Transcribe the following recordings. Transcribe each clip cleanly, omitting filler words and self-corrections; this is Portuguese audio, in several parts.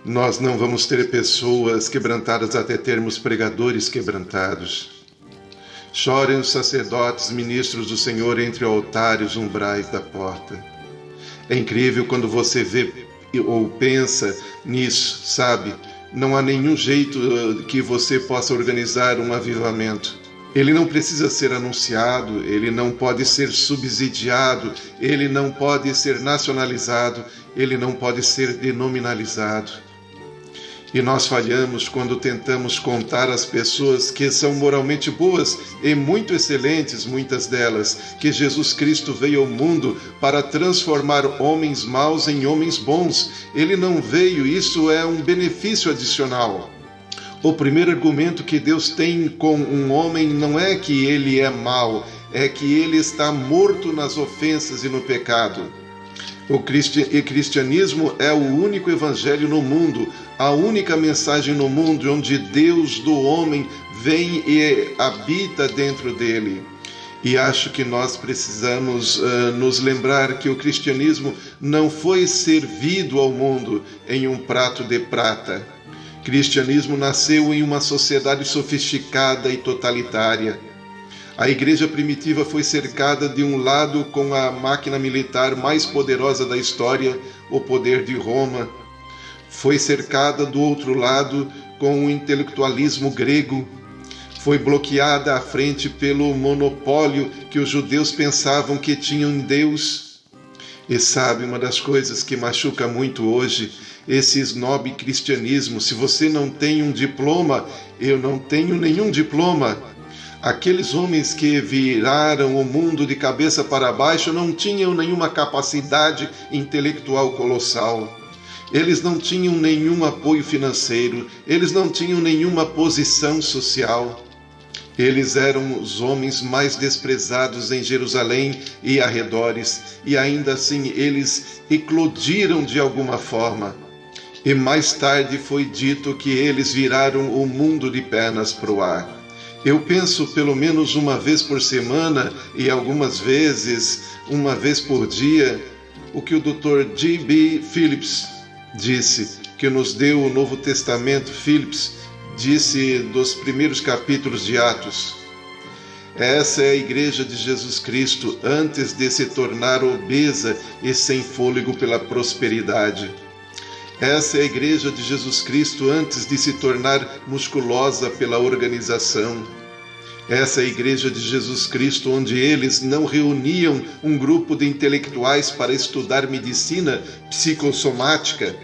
Nós não vamos ter pessoas quebrantadas até termos pregadores quebrantados. Chorem os sacerdotes, ministros do Senhor, entre o altar e os umbrais da porta. É incrível quando você vê ou pensa nisso, sabe? Não há nenhum jeito que você possa organizar um avivamento. Ele não precisa ser anunciado, ele não pode ser subsidiado, ele não pode ser nacionalizado, ele não pode ser denominalizado. E nós falhamos quando tentamos contar às pessoas que são moralmente boas e muito excelentes, muitas delas, que Jesus Cristo veio ao mundo para transformar homens maus em homens bons. Ele não veio, isso é um benefício adicional. O primeiro argumento que Deus tem com um homem não é que ele é mau, é que ele está morto nas ofensas e no pecado. O cristianismo é o único evangelho no mundo, a única mensagem no mundo onde Deus do homem vem e habita dentro dele. E acho que nós precisamos nos lembrar que o cristianismo não foi servido ao mundo em um prato de prata. O cristianismo nasceu em uma sociedade sofisticada e totalitária. A igreja primitiva foi cercada de um lado com a máquina militar mais poderosa da história, o poder de Roma. Foi cercada do outro lado com o intelectualismo grego. Foi bloqueada à frente pelo monopólio que os judeus pensavam que tinham em Deus. E sabe, uma das coisas que machuca muito hoje, esse snob cristianismo. Se você não tem um diploma, eu não tenho nenhum diploma. Aqueles homens que viraram o mundo de cabeça para baixo não tinham nenhuma capacidade intelectual colossal. Eles não tinham nenhum apoio financeiro, eles não tinham nenhuma posição social. Eles eram os homens mais desprezados em Jerusalém e arredores, e ainda assim eles eclodiram de alguma forma. E mais tarde foi dito que eles viraram o mundo de pernas para o ar. Eu penso pelo menos uma vez por semana e algumas vezes, uma vez por dia, o que o Dr. J.B. Phillips disse, que nos deu o Novo Testamento. Phillips disse dos primeiros capítulos de Atos. Essa é a igreja de Jesus Cristo antes de se tornar obesa e sem fôlego pela prosperidade. Essa é a igreja de Jesus Cristo antes de se tornar musculosa pela organização. Essa é a igreja de Jesus Cristo onde eles não reuniam um grupo de intelectuais para estudar medicina psicossomática.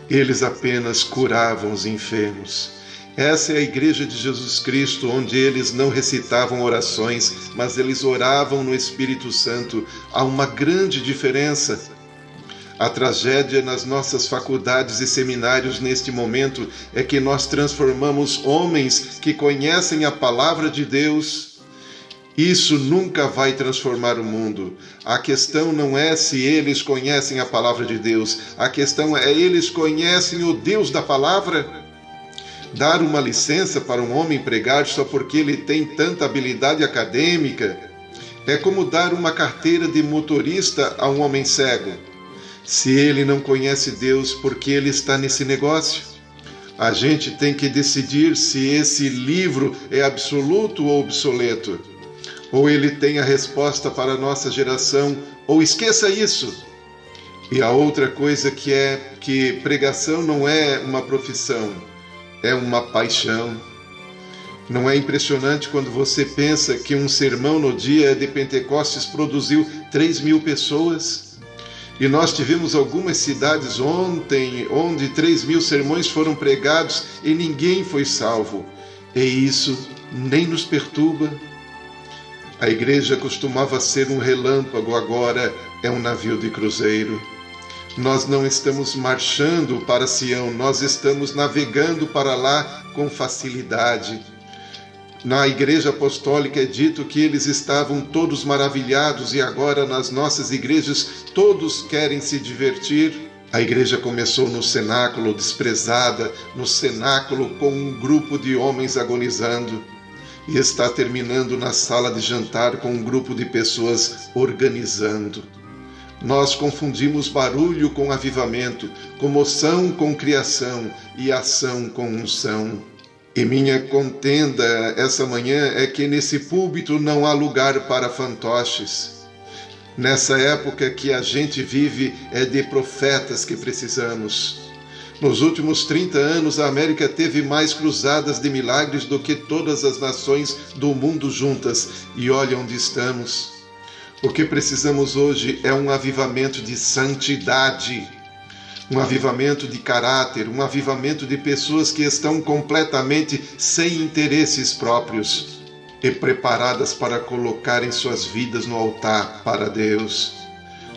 Eles apenas curavam os enfermos. Essa é a igreja de Jesus Cristo onde eles não recitavam orações, mas eles oravam no Espírito Santo. Há uma grande diferença. A tragédia nas nossas faculdades e seminários neste momento é que nós transformamos homens que conhecem a palavra de Deus. Isso nunca vai transformar o mundo. A questão não é se eles conhecem a palavra de Deus. A questão é eles conhecem o Deus da palavra. Dar uma licença para um homem pregar só porque ele tem tanta habilidade acadêmica é como dar uma carteira de motorista a um homem cego. Se ele não conhece Deus, por que ele está nesse negócio? A gente tem que decidir se esse livro é absoluto ou obsoleto. Ou ele tem a resposta para a nossa geração, ou esqueça isso. E a outra coisa que pregação não é uma profissão, é uma paixão. Não é impressionante quando você pensa que um sermão no dia de Pentecostes produziu 3.000 pessoas? E nós tivemos algumas cidades ontem onde 3.000 sermões foram pregados e ninguém foi salvo. E isso nem nos perturba. A igreja costumava ser um relâmpago, agora é um navio de cruzeiro. Nós não estamos marchando para Sião, nós estamos navegando para lá com facilidade. Na igreja apostólica é dito que eles estavam todos maravilhados e agora nas nossas igrejas todos querem se divertir. A igreja começou no cenáculo desprezada, no cenáculo com um grupo de homens agonizando e está terminando na sala de jantar com um grupo de pessoas organizando. Nós confundimos barulho com avivamento, comoção com criação e ação com unção. E minha contenda essa manhã é que nesse púlpito não há lugar para fantoches. Nessa época que a gente vive, é de profetas que precisamos. Nos últimos 30 anos, a América teve mais cruzadas de milagres do que todas as nações do mundo juntas. E olha onde estamos. O que precisamos hoje é um avivamento de santidade, um avivamento de caráter, um avivamento de pessoas que estão completamente sem interesses próprios e preparadas para colocarem suas vidas no altar para Deus.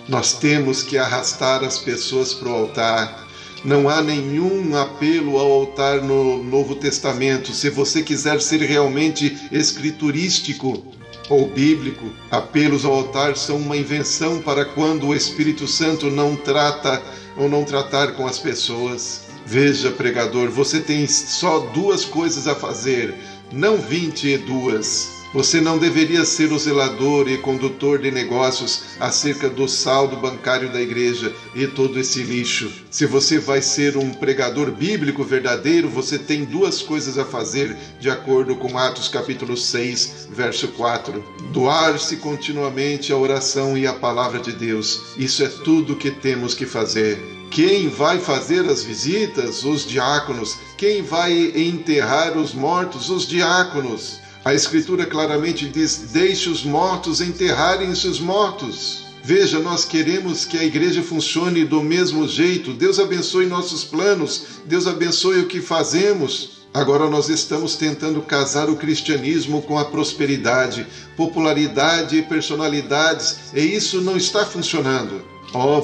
Nós temos que arrastar as pessoas para o altar. Não há nenhum apelo ao altar no Novo Testamento. Se você quiser ser realmente escriturístico ou bíblico, apelos ao altar são uma invenção para quando o Espírito Santo não trata ou não tratar com as pessoas. Veja, pregador, você tem só 2 coisas a fazer, não 22. Você não deveria ser o zelador e condutor de negócios acerca do saldo bancário da igreja e todo esse lixo. Se você vai ser um pregador bíblico verdadeiro, você tem 2 coisas a fazer, de acordo com Atos capítulo 6, verso 4. Doar-se continuamente à oração e à palavra de Deus. Isso é tudo que temos que fazer. Quem vai fazer as visitas? Os diáconos. Quem vai enterrar os mortos? Os diáconos. A Escritura claramente diz: deixe os mortos enterrarem seus mortos. Veja, nós queremos que a igreja funcione do mesmo jeito. Deus abençoe nossos planos, Deus abençoe o que fazemos. Agora nós estamos tentando casar o cristianismo com a prosperidade, popularidade e personalidades, e isso não está funcionando.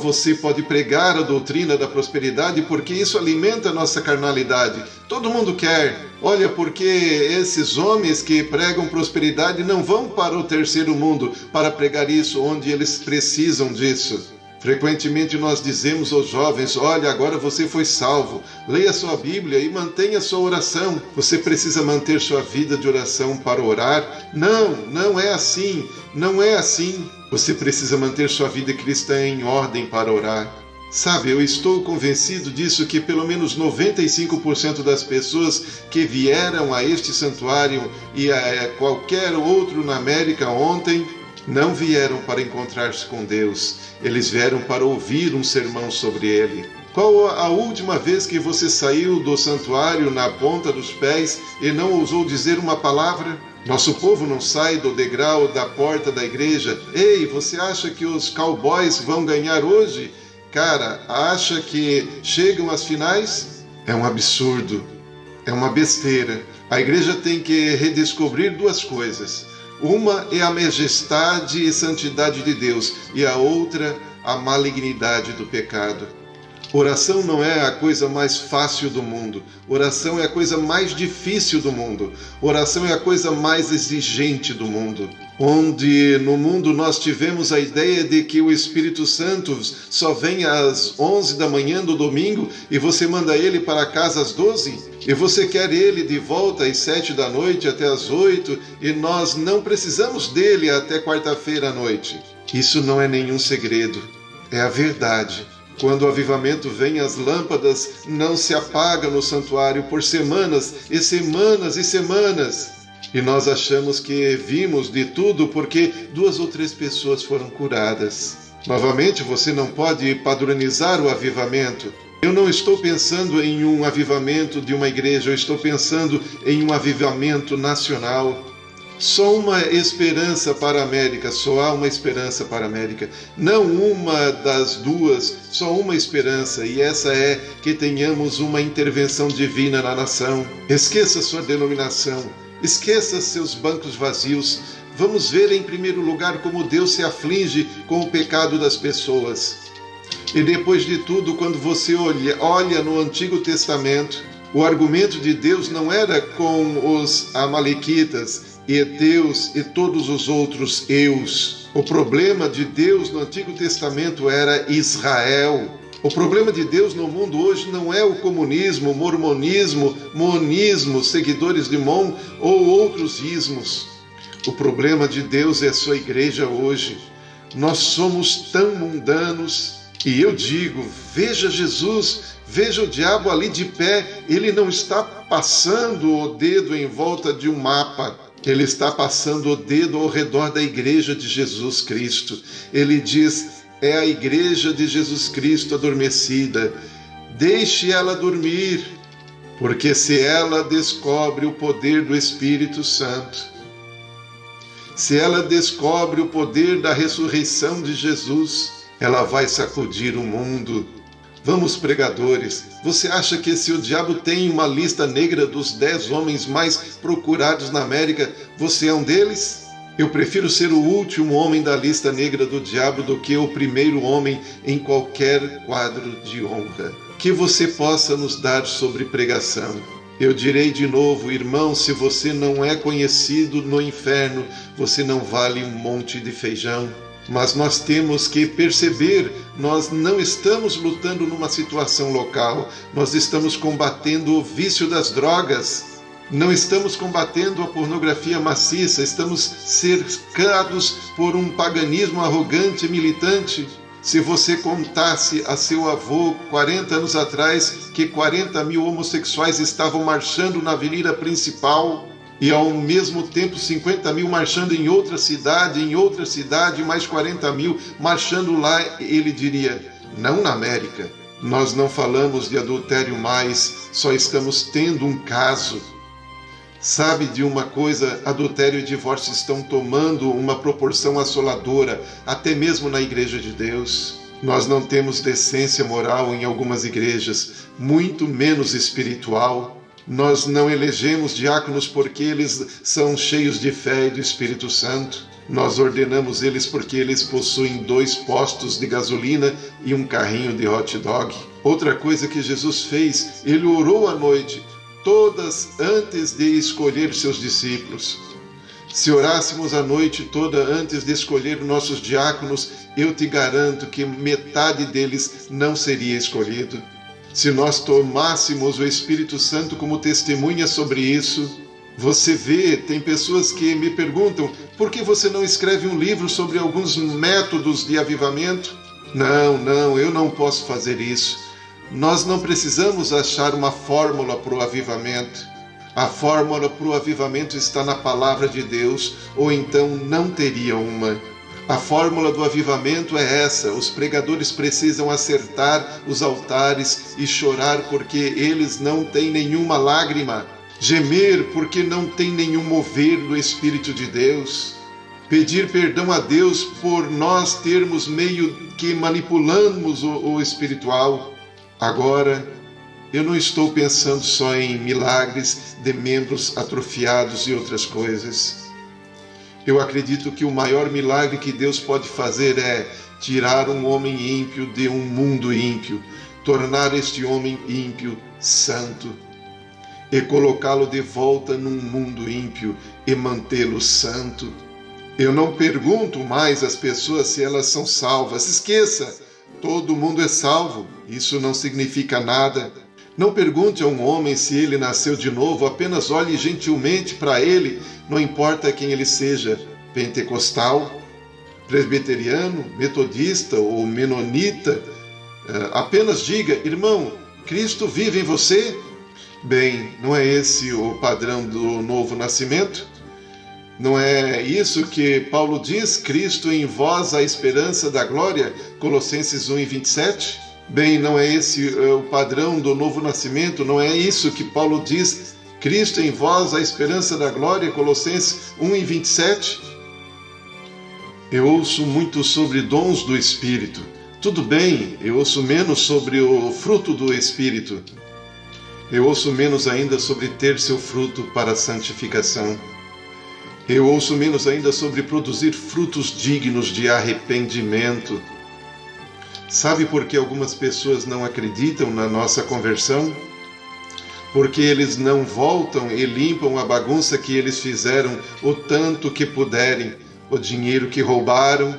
Você pode pregar a doutrina da prosperidade porque isso alimenta a nossa carnalidade. Todo mundo quer. Olha, porque esses homens que pregam prosperidade não vão para o terceiro mundo para pregar isso onde eles precisam disso. Frequentemente nós dizemos aos jovens: olha, agora você foi salvo, leia sua Bíblia e mantenha sua oração. Você precisa manter sua vida de oração para orar? Não é assim, não é assim. Você precisa manter sua vida cristã em ordem para orar. Sabe, eu estou convencido disso, que pelo menos 95% das pessoas que vieram a este santuário e a qualquer outro na América ontem, não vieram para encontrar-se com Deus, eles vieram para ouvir um sermão sobre Ele. Qual a última vez que você saiu do santuário na ponta dos pés e não ousou dizer uma palavra? Nosso povo não sai do degrau da porta da igreja. Ei, você acha que os cowboys vão ganhar hoje? Cara, acha que chegam às finais? É um absurdo, é uma besteira. A igreja tem que redescobrir 2 coisas. Uma é a majestade e santidade de Deus, e a outra, a malignidade do pecado. Oração não é a coisa mais fácil do mundo. Oração é a coisa mais difícil do mundo. Oração é a coisa mais exigente do mundo. Onde no mundo nós tivemos a ideia de que o Espírito Santo só vem às 11 da manhã do domingo e você manda ele para casa às 12, e você quer ele de volta às 7 da noite até às 8, e nós não precisamos dele até quarta-feira à noite. Isso não é nenhum segredo, é a verdade. Quando o avivamento vem, as lâmpadas não se apagam no santuário por semanas e semanas e semanas. E nós achamos que vimos de tudo porque 2 ou 3 pessoas foram curadas. Novamente, você não pode padronizar o avivamento. Eu não estou pensando em um avivamento de uma igreja, eu estou pensando em um avivamento nacional. Só uma esperança para a América, só há uma esperança para a América. Não uma das 2, só uma esperança, e essa é que tenhamos uma intervenção divina na nação. Esqueça sua denominação, esqueça seus bancos vazios. Vamos ver em primeiro lugar como Deus se aflige com o pecado das pessoas. E depois de tudo, quando você olha no Antigo Testamento, o argumento de Deus não era com os amalequitas, heteus e todos os outros eus. O problema de Deus no Antigo Testamento era Israel. O problema de Deus no mundo hoje não é o comunismo, mormonismo, monismo, seguidores de Mon ou outros ismos. O problema de Deus é a sua igreja hoje. Nós somos tão mundanos. E eu digo, veja Jesus, veja o diabo ali de pé. Ele não está passando o dedo em volta de um mapa. Ele está passando o dedo ao redor da igreja de Jesus Cristo. Ele diz, é a igreja de Jesus Cristo adormecida. Deixe ela dormir, porque se ela descobre o poder do Espírito Santo, se ela descobre o poder da ressurreição de Jesus, ela vai sacudir o mundo. Vamos, pregadores, você acha que se o diabo tem uma lista negra dos 10 homens mais procurados na América, você é um deles? Eu prefiro ser o último homem da lista negra do diabo do que o primeiro homem em qualquer quadro de honra. Que você possa nos dar sobre pregação. Eu direi de novo, irmão, se você não é conhecido no inferno, você não vale um monte de feijão. Mas nós temos que perceber, nós não estamos lutando numa situação local, nós estamos combatendo o vício das drogas, não estamos combatendo a pornografia maciça, estamos cercados por um paganismo arrogante e militante. Se você contasse a seu avô, 40 anos atrás, que 40 mil homossexuais estavam marchando na avenida principal, e ao mesmo tempo 50 mil marchando em outra cidade, mais 40 mil marchando lá, ele diria, não na América. Nós não falamos de adultério mais, só estamos tendo um caso. Sabe de uma coisa, adultério e divórcio estão tomando uma proporção assoladora, até mesmo na igreja de Deus. Nós não temos decência moral em algumas igrejas, muito menos espiritual. Nós não elegemos diáconos porque eles são cheios de fé e do Espírito Santo. Nós ordenamos eles porque eles possuem 2 postos de gasolina e um carrinho de hot dog. Outra coisa que Jesus fez, ele orou à noite, todas antes de escolher seus discípulos. Se orássemos a noite toda antes de escolher nossos diáconos, eu te garanto que metade deles não seria escolhido. Se nós tomássemos o Espírito Santo como testemunha sobre isso, você vê, tem pessoas que me perguntam, por que você não escreve um livro sobre alguns métodos de avivamento? Não, eu não posso fazer isso. Nós não precisamos achar uma fórmula para o avivamento. A fórmula para o avivamento está na palavra de Deus, ou então não teria uma. A fórmula do avivamento é essa: os pregadores precisam acertar os altares e chorar porque eles não têm nenhuma lágrima, gemer porque não tem nenhum mover do Espírito de Deus, pedir perdão a Deus por nós termos meio que manipulamos o espiritual. Agora, eu não estou pensando só em milagres de membros atrofiados e outras coisas. Eu acredito que o maior milagre que Deus pode fazer é tirar um homem ímpio de um mundo ímpio, tornar este homem ímpio santo e colocá-lo de volta num mundo ímpio e mantê-lo santo. Eu não pergunto mais às pessoas se elas são salvas. Esqueça, todo mundo é salvo. Isso não significa nada. Não pergunte a um homem se ele nasceu de novo, apenas olhe gentilmente para ele, não importa quem ele seja, pentecostal, presbiteriano, metodista ou menonita. Apenas diga, irmão, Cristo vive em você? Bem, não é esse o padrão do novo nascimento? Não é isso que Paulo diz, Cristo em vós a esperança da glória, Colossenses 1:27? Bem, não é esse o padrão do novo nascimento? Não é isso que Paulo diz, Cristo em vós a esperança da glória, Colossenses 1:27? Eu ouço muito sobre dons do Espírito. Tudo bem, eu ouço menos sobre o fruto do Espírito. Eu ouço menos ainda sobre ter seu fruto para a santificação. Eu ouço menos ainda sobre produzir frutos dignos de arrependimento. Sabe por que algumas pessoas não acreditam na nossa conversão? Porque eles não voltam e limpam a bagunça que eles fizeram o tanto que puderem, o dinheiro que roubaram,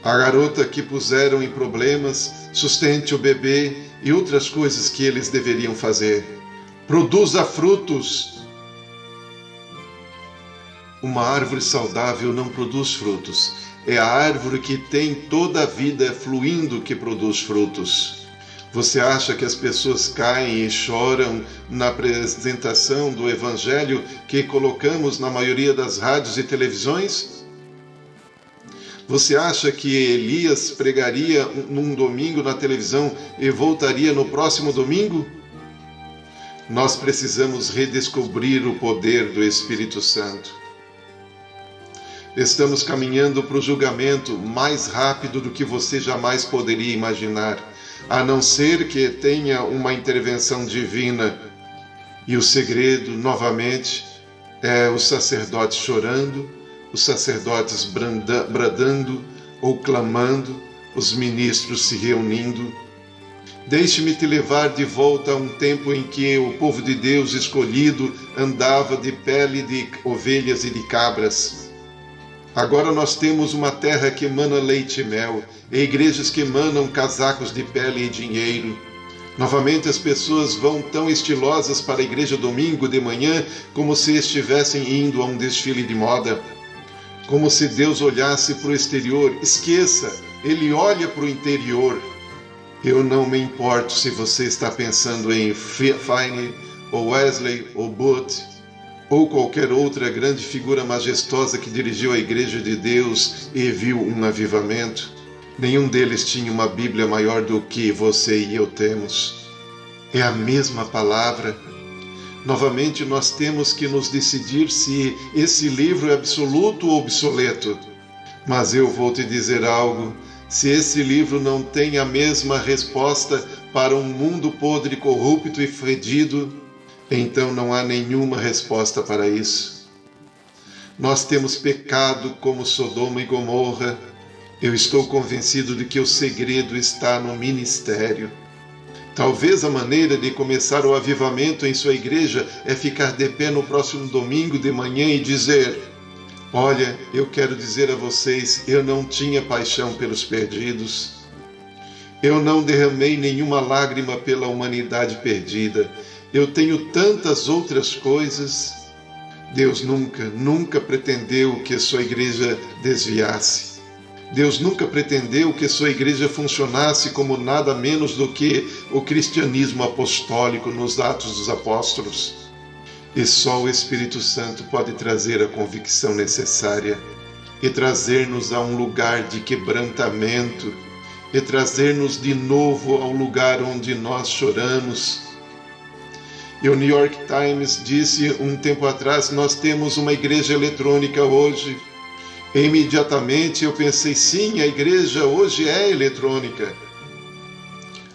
a garota que puseram em problemas, sustente o bebê e outras coisas que eles deveriam fazer. Produza frutos. Uma árvore saudável não produz frutos. É a árvore que tem toda a vida fluindo que produz frutos. Você acha que as pessoas caem e choram na apresentação do Evangelho que colocamos na maioria das rádios e televisões? Você acha que Elias pregaria num domingo na televisão e voltaria no próximo domingo? Nós precisamos redescobrir o poder do Espírito Santo. Estamos caminhando para o julgamento mais rápido do que você jamais poderia imaginar, a não ser que tenha uma intervenção divina. E o segredo, novamente, é os sacerdotes chorando, os sacerdotes bradando ou clamando, os ministros se reunindo. Deixe-me te levar de volta a um tempo em que o povo de Deus escolhido andava de pele de ovelhas e de cabras. Agora nós temos uma terra que emana leite e mel, e igrejas que emanam casacos de pele e dinheiro. Novamente as pessoas vão tão estilosas para a igreja domingo de manhã como se estivessem indo a um desfile de moda. Como se Deus olhasse para o exterior. Esqueça, Ele olha para o interior. Eu não me importo se você está pensando em Finney, ou Wesley, ou Booth, ou qualquer outra grande figura majestosa que dirigiu a Igreja de Deus e viu um avivamento. Nenhum deles tinha uma Bíblia maior do que você e eu temos. É a mesma palavra. Novamente, nós temos que nos decidir se esse livro é absoluto ou obsoleto. Mas eu vou te dizer algo. Se esse livro não tem a mesma resposta para um mundo podre, corrupto e fedido, então não há nenhuma resposta para isso. Nós temos pecado como Sodoma e Gomorra. Eu estou convencido de que o segredo está no ministério. Talvez a maneira de começar o avivamento em sua igreja é ficar de pé no próximo domingo de manhã e dizer: olha, eu quero dizer a vocês, eu não tinha paixão pelos perdidos. Eu não derramei nenhuma lágrima pela humanidade perdida. Eu tenho tantas outras coisas. Deus nunca pretendeu que a sua igreja desviasse. Deus nunca pretendeu que sua igreja funcionasse como nada menos do que o cristianismo apostólico nos Atos dos Apóstolos. E só o Espírito Santo pode trazer a convicção necessária e trazer-nos a um lugar de quebrantamento e trazer-nos de novo ao lugar onde nós choramos. E o New York Times disse um tempo atrás: nós temos uma igreja eletrônica hoje. E imediatamente eu pensei, sim, a igreja hoje é eletrônica.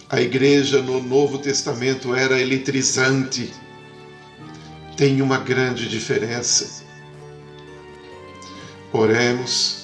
A igreja no Novo Testamento era eletrizante. Tem uma grande diferença. Oremos.